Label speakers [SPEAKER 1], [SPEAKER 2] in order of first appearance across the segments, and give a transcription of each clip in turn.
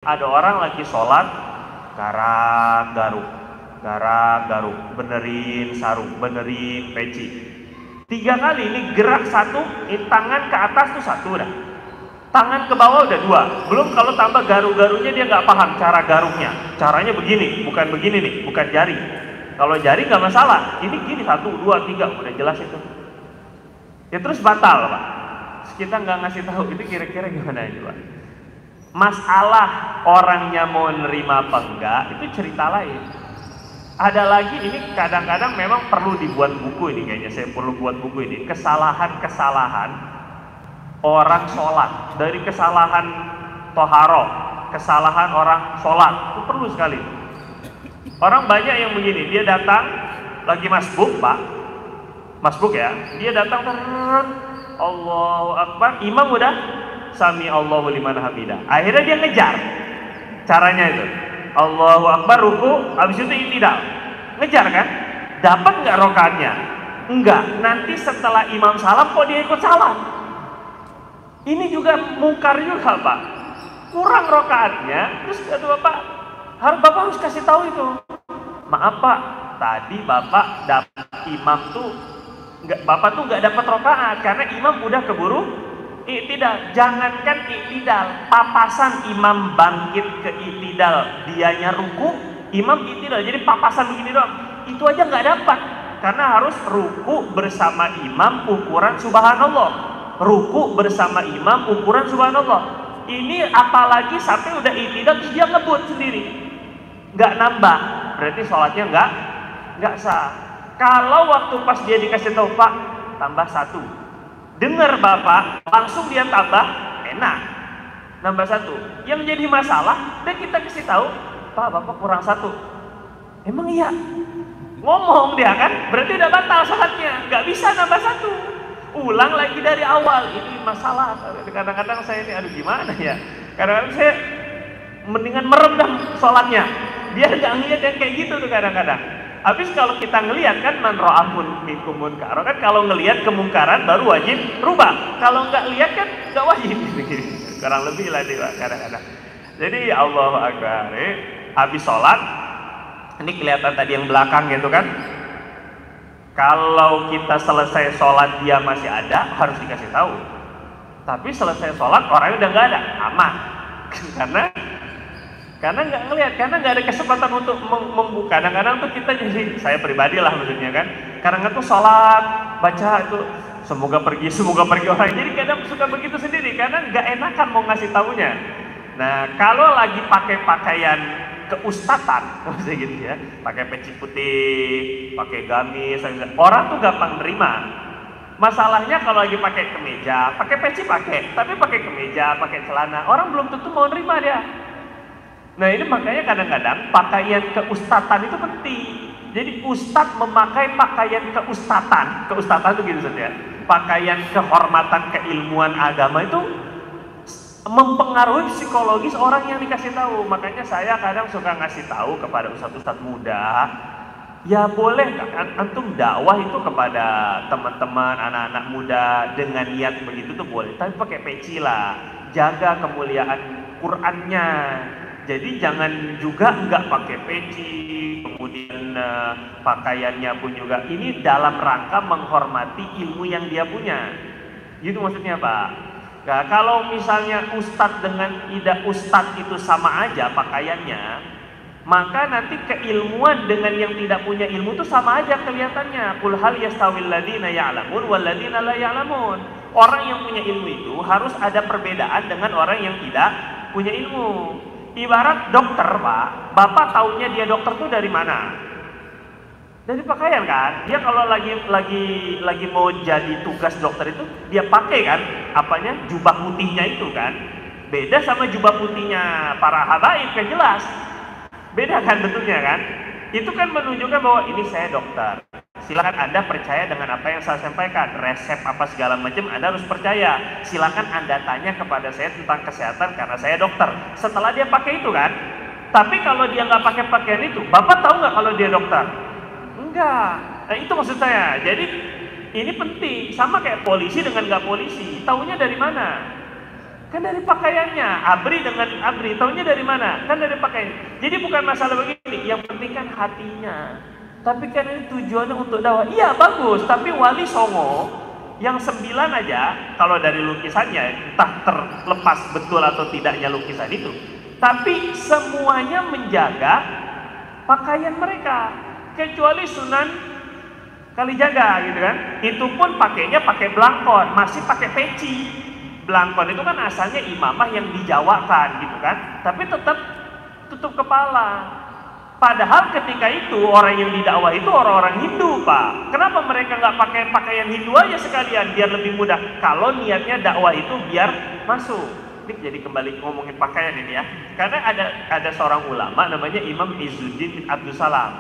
[SPEAKER 1] Ada orang lagi sholat, garuk-garuk, benerin sarung, benerin peci. 3 kali ini gerak satu, tangan ke atas tuh satu dah. Tangan ke bawah udah 2. Belum kalau tambah garu-garunya dia nggak paham cara garuknya. Caranya begini, bukan begini nih, bukan jari. Kalau jari nggak masalah. Ini gini 1, 2, 3 udah jelas itu. Ya terus batal, Pak. Kita nggak ngasih tahu itu kira-kira gimana itu, Pak? Masalah orangnya mau nerima apa enggak itu cerita lain. Ada lagi ini kadang-kadang memang perlu dibuat buku ini, kayaknya saya perlu buat buku ini. Kesalahan-kesalahan orang sholat, dari kesalahan toharoh, kesalahan orang sholat itu perlu sekali. Orang banyak yang begini, dia datang lagi masbuk, Pak, masbuk ya, dia datang Allahu Akbar, imam udah Sami Allahu liman hamidah. Akhirnya dia ngejar caranya itu. Allahu Akbar, ruku, habis itu i'tidal. Ngejar kan? Dapat nggak rokaatnya? Enggak. Nanti setelah imam salam kok dia ikut salam. Ini juga mungkar juga, Pak. Kurang rokaatnya, terus kata Bapak harus kasih tahu itu. Maaf Pak, tadi Bapak dapat imam tuh Bapak tuh nggak dapat rokaat karena imam udah keburu i'tidal. Jangankan i'tidal, papasan imam bangkit ke i'tidal, dianya ruku, imam i'tidal, jadi papasan begini doang, itu aja nggak dapat karena harus ruku bersama imam ukuran subhanallah, ruku bersama imam ukuran subhanallah. Ini apalagi sampai udah i'tidal terus dia ngebut sendiri, nggak nambah, berarti sholatnya nggak sah. Kalau waktu pas dia dikasih tahu Pak tambah 1, dengar Bapak, langsung dia tambah, enak, nambah 1. Yang jadi masalah, dan kita kasih tahu, Pak, Bapak kurang 1. Emang iya? Ngomong dia kan, berarti udah batal sholatnya, nggak bisa nambah 1. Ulang lagi dari awal, ini masalah. Kadang-kadang saya ini, aduh gimana ya? Kadang-kadang saya mendingan meredam sholatnya, biar nggak ngeliat yang kayak gitu tuh kadang-kadang. Habis kalau kita ngelihat kan man ra'ahun minkum munkar, kan kalau ngelihat kemungkaran baru wajib rubah. Kalau nggak lihat kan nggak wajib. Kurang lebih lah dia kadang-kadang. Jadi Allahu Akbar. Habis sholat, ini kelihatan tadi yang belakang gitu kan. Kalau kita selesai sholat dia masih ada, harus dikasih tahu. Tapi selesai sholat orangnya udah nggak ada, aman. Karena nggak ngelihat, karena nggak ada kesempatan untuk membuka. Kadang-kadang tuh kita jadi, saya pribadi lah maksudnya kan, kadang-kadang tuh sholat baca itu semoga pergi orang. Jadi kadang suka begitu sendiri karena nggak enakan mau ngasih taunya. Nah kalau lagi pakai pakaian keustatan, maksudnya gitu ya, pakai peci putih, pakai gamis, orang tuh gampang nerima. Masalahnya kalau lagi pakai kemeja, pakai peci pakai, tapi pakai kemeja, pakai celana, orang belum tentu mau nerima dia. Nah ini makanya kadang-kadang pakaian keustatan itu penting. Jadi ustadz memakai pakaian keustatan itu gitu saja. Pakaian kehormatan keilmuan agama itu mempengaruhi psikologis orang yang dikasih tahu. Makanya saya kadang suka ngasih tahu kepada ustadz-ustadz muda, ya boleh antum dakwah itu kepada teman-teman anak-anak muda dengan niat begitu tuh boleh, tapi pakai peci lah, jaga kemuliaan Qur'annya. Jadi jangan juga nggak pakai peci, kemudian pakaiannya pun juga ini dalam rangka menghormati ilmu yang dia punya. Gitu maksudnya Pak. Nah, kalau misalnya ustadz dengan tidak ustadz itu sama aja pakaiannya, maka nanti keilmuan dengan yang tidak punya ilmu itu sama aja kelihatannya. Qul hal yastawil ladzina ya'lamun wal ladzina la ya'lamun. Orang yang punya ilmu itu harus ada perbedaan dengan orang yang tidak punya ilmu. Ibarat dokter Pak, Bapak taunya dia dokter tuh dari mana? Dari pakaian kan? Dia kalau lagi mau jadi tugas dokter itu dia pakai kan? Apanya? Jubah putihnya itu kan? Beda sama jubah putihnya para habaib kan jelas. Beda kan bentuknya kan? Itu kan menunjukkan bahwa ini saya dokter. Silakan Anda percaya dengan apa yang saya sampaikan, resep apa segala macam Anda harus percaya. Silakan Anda tanya kepada saya tentang kesehatan karena saya dokter. Setelah dia pakai itu kan, tapi kalau dia nggak pakai pakaian itu, Bapak tahu nggak kalau dia dokter? Enggak. Nah itu maksud saya. Jadi ini penting, sama kayak polisi dengan nggak polisi. Taunya dari mana? Kan dari pakaiannya, abri dengan abri, taunya dari mana? Kan dari pakaian. Jadi bukan masalah begini, yang penting kan hatinya. Tapi kan ini tujuannya untuk dakwah. Iya bagus, tapi wali songo yang 9 aja, kalau dari lukisannya, entah terlepas betul atau tidaknya lukisan itu, tapi semuanya menjaga pakaian mereka, kecuali Sunan Kalijaga gitu kan. Itu pun pakainya pakai belangkon, masih pakai peci. Belangkon itu kan asalnya imamah yang dijawakan gitu kan, tapi tetap tutup kepala. Padahal ketika itu orang yang didakwah itu orang-orang Hindu, Pak. Kenapa mereka nggak pakai pakaian Hindu aja sekalian biar lebih mudah? Kalau niatnya dakwah itu biar masuk. Ini jadi kembali ngomongin pakaian ini ya. Karena ada seorang ulama namanya Imam Izzuddin bin Abdul Salam.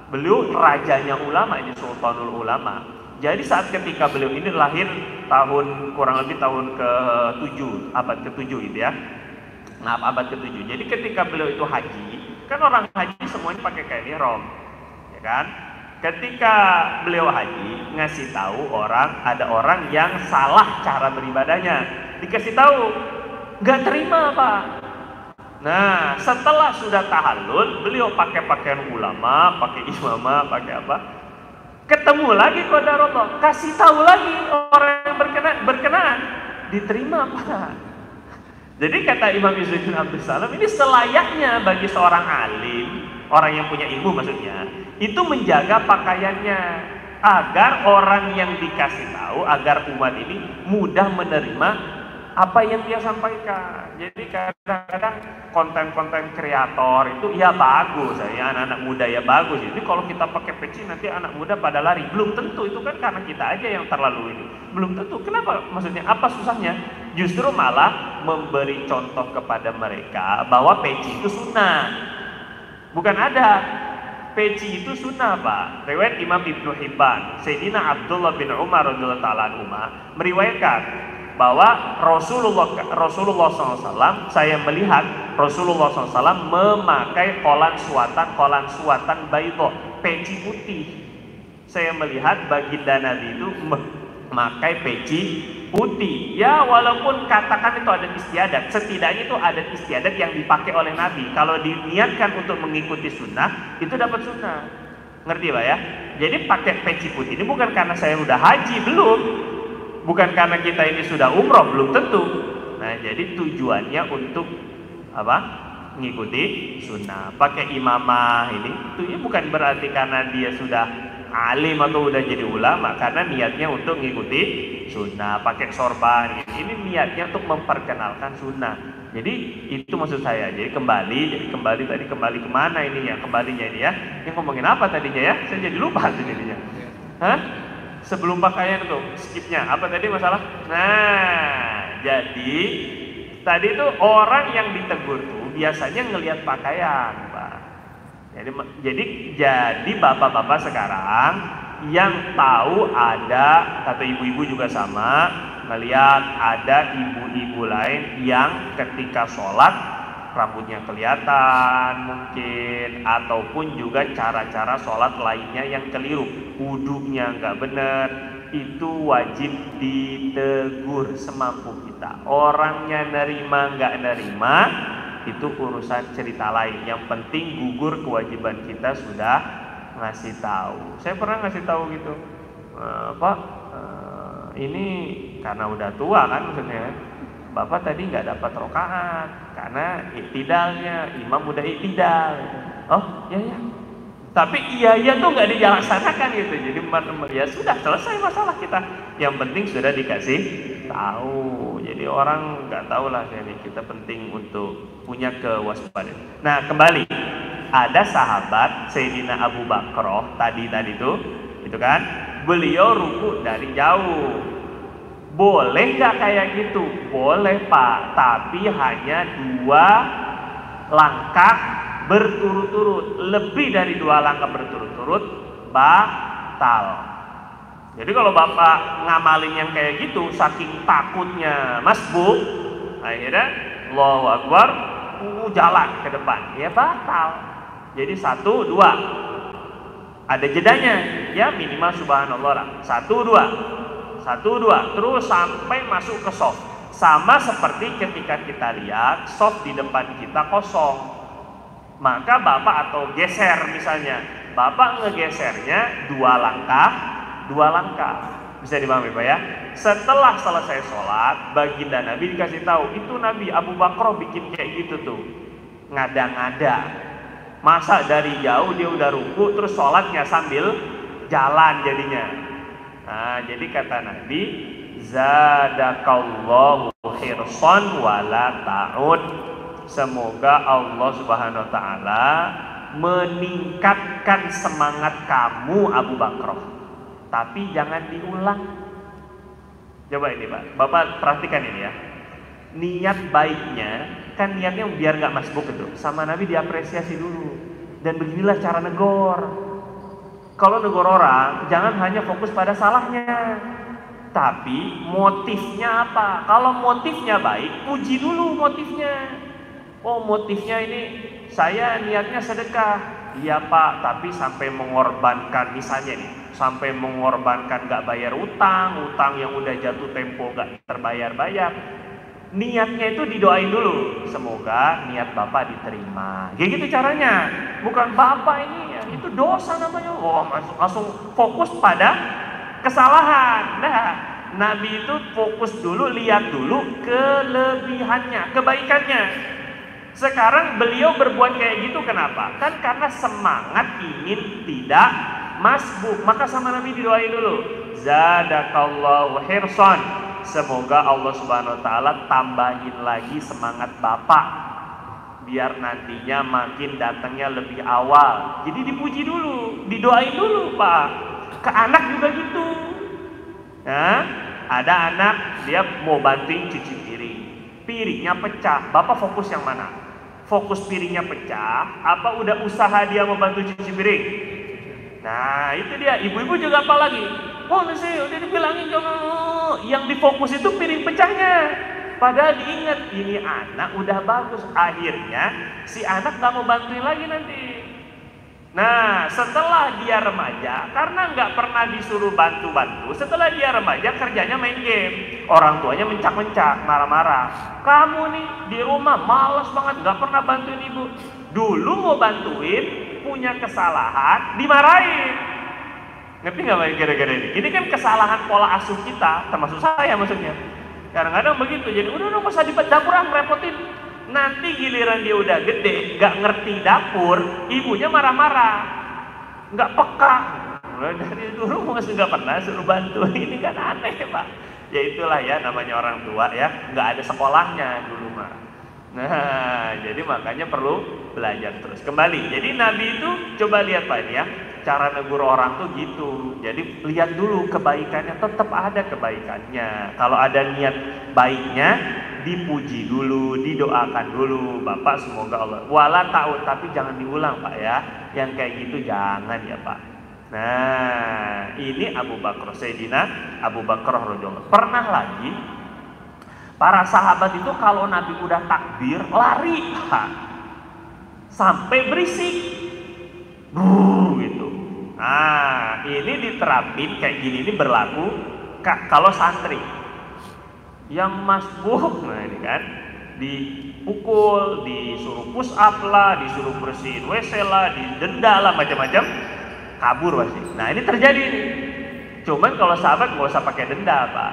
[SPEAKER 1] Beliau rajanya ulama, ini Sultanul Ulama. Jadi saat ketika beliau ini lahir kurang lebih tahun ke-7, abad ke-7 itu ya. Nah, abad ke-7. Jadi ketika beliau itu haji, kan orang haji semuanya pakai kain ihram, ya kan? Ketika beliau haji, ngasih tahu ada orang yang salah cara beribadahnya, dikasih tahu, nggak terima Pak. Nah, setelah sudah tahallul, beliau pakai pakaian ulama, pakai imamah, pakai apa? Ketemu lagi qadarullah, kasih tahu lagi orang yang berkenaan, diterima Pak. Jadi kata Imam Izzuddin Abdul Salam, ini selayaknya bagi seorang alim, orang yang punya ilmu maksudnya, itu menjaga pakaiannya agar orang yang dikasih tahu, agar umat ini mudah menerima apa yang dia sampaikan. Jadi kadang-kadang konten-konten kreator itu ya bagus, ya anak-anak muda ya bagus. Jadi kalau kita pakai peci nanti anak muda pada lari. Belum tentu, itu kan karena kita aja yang terlalu ini. Belum tentu. Kenapa? Maksudnya apa susahnya? Justru malah memberi contoh kepada mereka bahwa peci itu sunnah. Bukan ada. Peci itu sunnah Pak. Riwayat Imam Ibnu Hibban, Sayyidina Abdullah bin Umar radhiyallahu ta'ala anhuma meriwayatkan bahwa Rasulullah SAW, saya melihat Rasulullah SAW memakai kolan suatan baydo, peci putih. Saya melihat baginda Nabi itu memakai peci putih. Ya walaupun katakan itu ada istiadat, setidaknya itu ada istiadat yang dipakai oleh Nabi. Kalau diniatkan untuk mengikuti sunnah, itu dapat sunnah. Ngerti Pak ya? Jadi pakai peci putih ini bukan karena saya udah haji, belum. Bukan karena kita ini sudah umroh, belum tentu. Nah, jadi tujuannya untuk apa? Mengikuti sunnah. Pakai imamah ini bukan berarti karena dia sudah alim atau udah jadi ulama, karena niatnya untuk mengikuti sunnah. Pakai sorban ini niatnya untuk memperkenalkan sunnah. Jadi itu maksud saya. Jadi kembali tadi kemana ini ya? Kembalinya ini ya. Yang ngomongin apa tadinya ya? Saya jadi lupa jadinya. Hah? Sebelum pakaian tuh, skipnya apa tadi masalah? Nah, jadi tadi tuh orang yang ditegur tuh biasanya ngelihat pakaian, Pak. Jadi bapak-bapak sekarang yang tahu ada, atau ibu-ibu juga sama, melihat ada ibu-ibu lain yang ketika sholat rambutnya kelihatan mungkin, ataupun juga cara-cara sholat lainnya yang keliru, wudhunya nggak benar, itu wajib ditegur semampu kita. Orangnya nerima nggak nerima itu urusan cerita lain. Yang penting gugur kewajiban kita sudah ngasih tahu. Saya pernah ngasih tahu gitu, Pak, ini karena udah tua kan maksudnya, Bapak tadi nggak dapat rokaat karena iktidalnya, imam udah iktidal. Oh iya. Tapi iya tuh nggak dilaksanakan gitu. Jadi ya sudah selesai masalah kita. Yang penting sudah dikasih tahu. Jadi orang nggak tahu lah ini, kita penting untuk punya kewaspadaan. Nah kembali, ada sahabat Sayyidina Abu Bakar tadi itu kan, beliau ruku dari jauh. Boleh nggak kayak gitu? Boleh Pak, tapi hanya 2 langkah berturut-turut. Lebih dari 2 langkah berturut-turut batal. Jadi kalau Bapak ngamalin yang kayak gitu, saking takutnya masbuk, akhirnya Allahu Akbar, jalan ke depan, ya batal. Jadi 1, 2, ada jedanya, ya minimal subhanallah lah. 1, 2, terus sampai masuk ke soft. Sama seperti ketika kita lihat soft di depan kita kosong, maka bapak atau geser misalnya, bapak ngegesernya 2 langkah. Bisa dipahami Pak ya? Setelah selesai sholat, baginda Nabi dikasih tahu, itu Nabi Abu Bakar bikin kayak gitu tuh, ngada-ngada. Masa dari jauh dia udah ruku, terus sholatnya sambil jalan jadinya. Nah, jadi kata Nabi, zadakallahu khirsan wala ta'ud. Semoga Allah Subhanahu wa taala meningkatkan semangat kamu Abu Bakar, tapi jangan diulang. Coba ini Pak, Bapak perhatikan ini ya. Niat baiknya kan niatnya biar nggak masbuk itu, sama Nabi diapresiasi dulu. Dan beginilah cara negor. Kalau negor orang, jangan hanya fokus pada salahnya, tapi motifnya apa. Kalau motifnya baik, puji dulu motifnya. Oh, motifnya ini saya niatnya sedekah, iya Pak, tapi sampai mengorbankan, misalnya nih, sampai mengorbankan gak bayar utang yang udah jatuh tempo gak terbayar-bayar. Niatnya itu didoain dulu, semoga niat Bapak diterima. Kayak gitu caranya. Bukan Bapak ini ya, itu dosa namanya. Oh, langsung fokus pada kesalahan. Nah, Nabi itu fokus dulu, lihat dulu kelebihannya, kebaikannya. Sekarang beliau berbuat kayak gitu kenapa? Kan karena semangat ingin tidak masbuk. Maka sama Nabi didoain dulu, zadakallahu hirsan, semoga Allah Subhanahu wa taala tambahin lagi semangat Bapak, biar nantinya makin datangnya lebih awal. Jadi dipuji dulu, didoain dulu Pak. Ke anak juga gitu. Nah, ada anak dia mau bantuin cuci piring, piringnya pecah, Bapak fokus yang mana? Fokus piringnya pecah, apa udah usaha dia membantu cuci piring? Nah itu dia, ibu-ibu juga apa lagi? Oh sih, udah dibilangin jangan. Yang difokus itu piring pecahnya. Padahal diingat, ini anak udah bagus. Akhirnya si anak gak mau bantuin lagi nanti. Nah setelah dia remaja, karena nggak pernah disuruh bantu-bantu, setelah dia remaja kerjanya main game. Orang tuanya mencak-mencak, marah-marah. Kamu nih di rumah malas banget, nggak pernah bantuin ibu. Dulu mau bantuin, punya kesalahan, dimarahin. Ngerti nggak Pak kira-kira ini? Ini kan kesalahan pola asuh kita, termasuk saya maksudnya. Kadang-kadang begitu, jadi udah nggak usah di dapur repotin. Nanti giliran dia udah gede, gak ngerti dapur, ibunya marah-marah, gak peka. Dari dulu masih gak pernah suruh bantu, ini kan aneh Pak. Ya itulah ya namanya orang tua ya, gak ada sekolahnya dulu mah. Nah jadi makanya perlu belajar terus. Kembali, jadi Nabi itu coba lihat Pak ini ya, cara negur orang tuh gitu. Jadi lihat dulu kebaikannya, tetap ada kebaikannya. Kalau ada niat baiknya, dipuji dulu, didoakan dulu, Bapak semoga Allah. Wala ta'ud, tapi jangan diulang Pak ya. Yang kayak gitu jangan ya Pak. Nah, ini Abu Bakar, Sayyidina Abu Bakar radhiyallahu. Pernah lagi para sahabat itu kalau Nabi udah takbir lari Pak. Sampai berisik. Gitu. Nah, ini diterapin kayak gini, ini berlaku kalau santri yang masbuk, nah ini kan dipukul, disuruh push up lah, disuruh bersihin WC lah, didenda lah, macam-macam, kabur pasti. Nah ini terjadi nih. Cuman kalau sahabat nggak usah pakai denda Pak.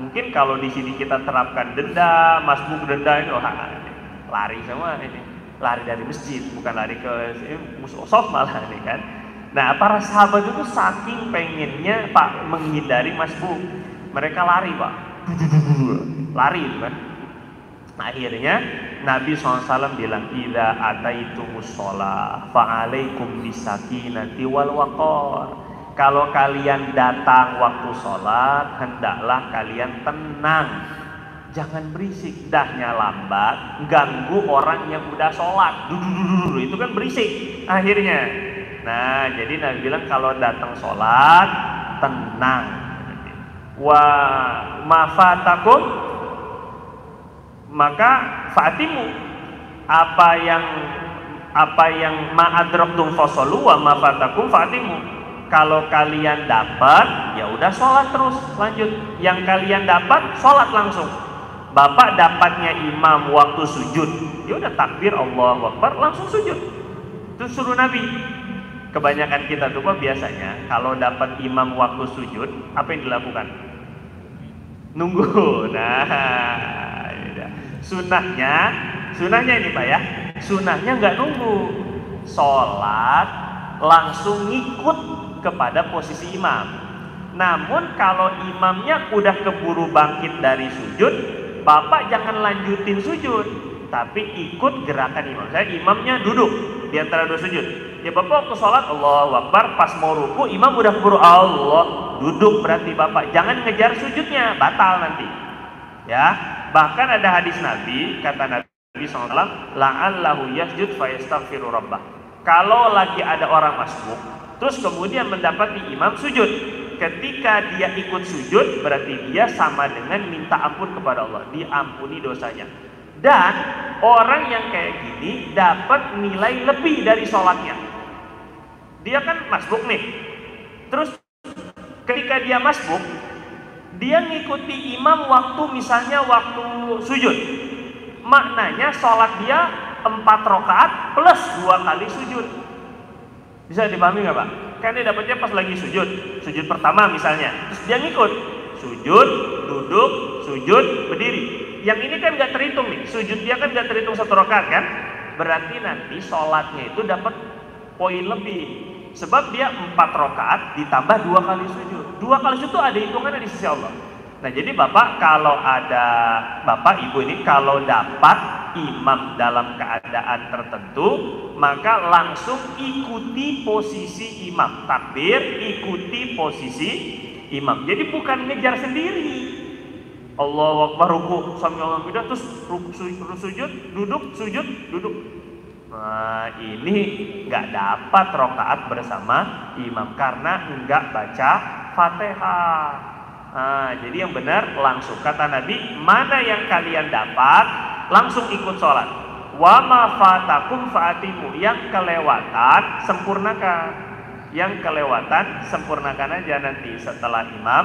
[SPEAKER 1] Mungkin kalau di sini kita terapkan denda, masbuk denda ini, lari semua ini, lari dari masjid, bukan lari ke musof malah ini kan. Nah para sahabat itu saking pengennya Pak menghindari masbuk, mereka lari Pak. Lari itu kan. Nah, akhirnya Nabi SAW bilang, idza ataitumus shalah fa'alaikum bisakinati wal waqar. Kalau kalian datang waktu sholat, hendaklah kalian tenang, jangan berisik. Dahnya lambat, ganggu orang yang udah sholat, itu kan berisik akhirnya. Nah jadi Nabi bilang kalau datang sholat tenang. Wa mafatakum, maka fatimu, apa yang ma'adraktum fasolu, wa mafatakum fatimu. Kalau kalian dapat ya udah sholat terus lanjut, yang kalian dapat sholat langsung. Bapak dapatnya imam waktu sujud, ya udah takbir Allahu Akbar langsung sujud. Itu suruh Nabi. Kebanyakan kita tuh biasanya kalau dapat imam waktu sujud, apa yang dilakukan? Nunggu. Nah, ya. Sunahnya ini Pak ya. Sunahnya nggak nunggu. Sholat langsung ngikut kepada posisi imam. Namun kalau imamnya udah keburu bangkit dari sujud, Bapak jangan lanjutin sujud, tapi ikut gerakan imam. Saya imamnya duduk di antara dua sujud. Ya Bapak waktu sholat Allahu Akbar, pas mau ruku imam udah keburu Allah, duduk berarti Bapak jangan ngejar sujudnya, batal nanti. Ya, bahkan ada hadis Nabi, kata Nabi SAW, la'allahu yasjud fa yastaghfiru rabbah. Kalau lagi ada orang masbuk, terus kemudian mendapati imam sujud, ketika dia ikut sujud berarti dia sama dengan minta ampun kepada Allah, diampuni dosanya. Dan orang yang kayak gini dapat nilai lebih dari sholatnya. Dia kan masbuk nih, terus ketika dia masbuk, dia ngikuti imam waktu misalnya waktu sujud, maknanya sholat dia 4 rakaat plus 2 kali sujud. Bisa dipahami nggak Pak? Kan dia dapatnya pas lagi sujud pertama misalnya, terus dia ngikut sujud, duduk, sujud, berdiri. Yang ini kan nggak terhitung nih, sujud dia kan nggak terhitung 1 rakaat kan? Berarti nanti sholatnya itu dapat poin lebih, sebab dia 4 rakaat ditambah 2 kali sujud. 2 kali sujud itu ada hitungannya di sisi Allah. Nah jadi Bapak kalau ada Bapak Ibu ini kalau dapat imam dalam keadaan tertentu, maka langsung ikuti posisi imam, takbir ikuti posisi imam. Jadi bukan ngejar sendiri. Allahu Akbar ruku sambil Allahu Akbar terus sujud, duduk, sujud, duduk. Nah ini nggak dapat rakaat bersama imam karena nggak baca Fatihah. Nah, jadi yang benar langsung kata Nabi, mana yang kalian dapat langsung ikut sholat. Wa ma fatakum fa'atimu, yang kelewatan sempurnakan. Yang kelewatan sempurnakan aja nanti setelah imam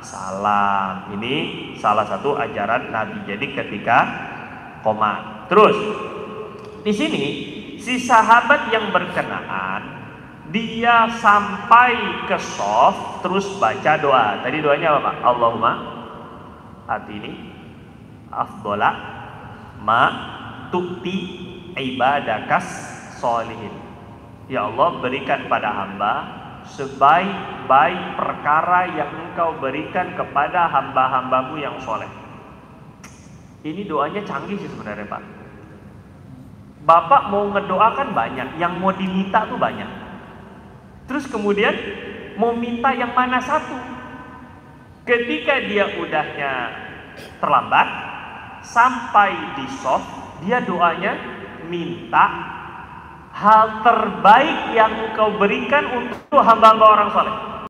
[SPEAKER 1] salam. Ini salah satu ajaran Nabi. Jadi ketika koma. Terus di sini si sahabat yang berkenaan dia sampai ke shaf terus baca doa. Tadi doanya apa Pak? Allahumma atini afdola ma tu'ti ibadakas sholihin. Ya Allah, berikan pada hamba sebaik-baik perkara yang engkau berikan kepada hamba-hambamu yang soleh. Ini doanya canggih sih sebenarnya Pak. Bapak mau ngedoakan banyak, yang mau diminta tuh banyak. Terus kemudian mau minta yang mana satu? Ketika dia udahnya terlambat sampai di shaf, dia doanya minta hal terbaik yang engkau berikan untuk hamba-hamba orang soleh.